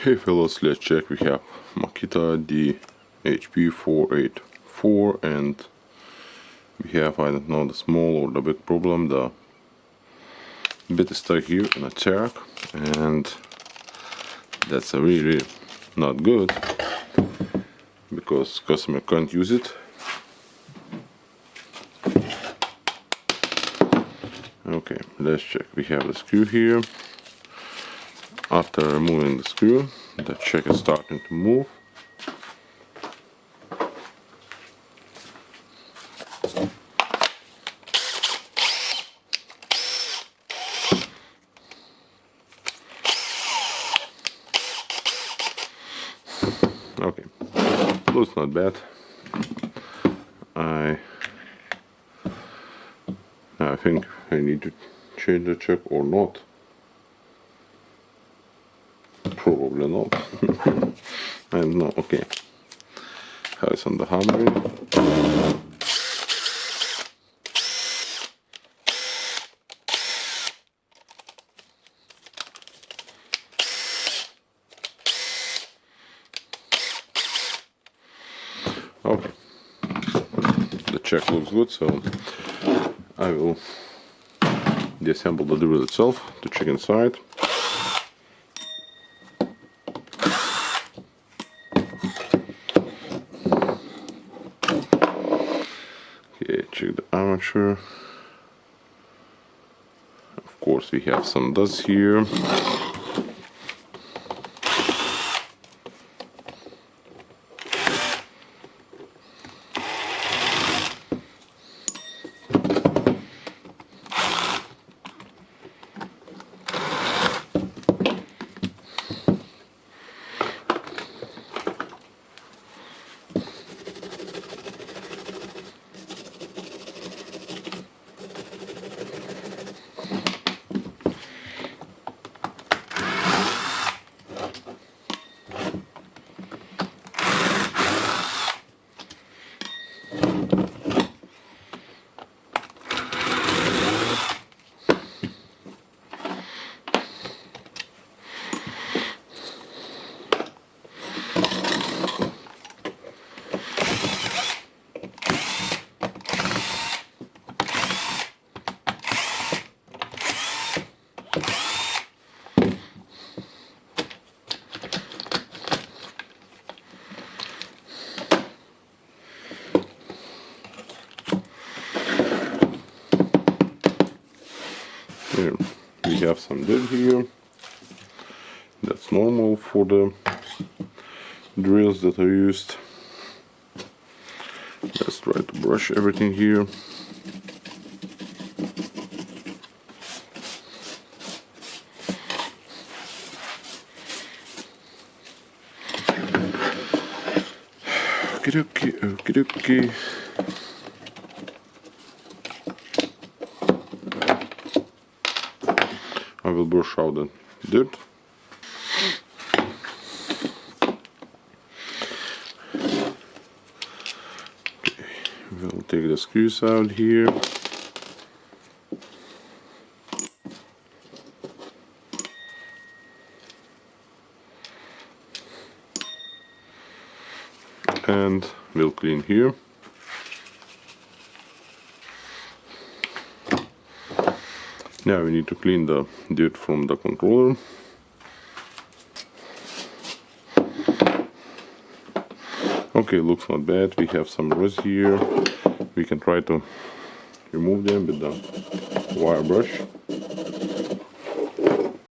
Hey fellas, let's check. We have Makita DHP484 and we have, I don't know, the small or the big problem. The bit is stuck here in a jack and that's a really not good because customer can't use it. Okay, let's check. We have the screw here. After removing the screw, the jack is starting to move. Okay, looks not bad. I think I need to change the jack or not. Probably not. I don't know. Okay. How is on the hammering? Okay. The jack looks good, so I will disassemble the drill itself to check inside. Okay, check the armature. Of course, we have some dust here. Here we have some dirt here. That's normal for the drills that are used. Let's try to brush everything here. Okie dokie. I will brush out the dirt. Okay, we'll take the screws out here. And we'll clean here. Now we need to clean the dirt from the controller. Okay, looks not bad. We have some rust here. We can try to remove them with the wire brush.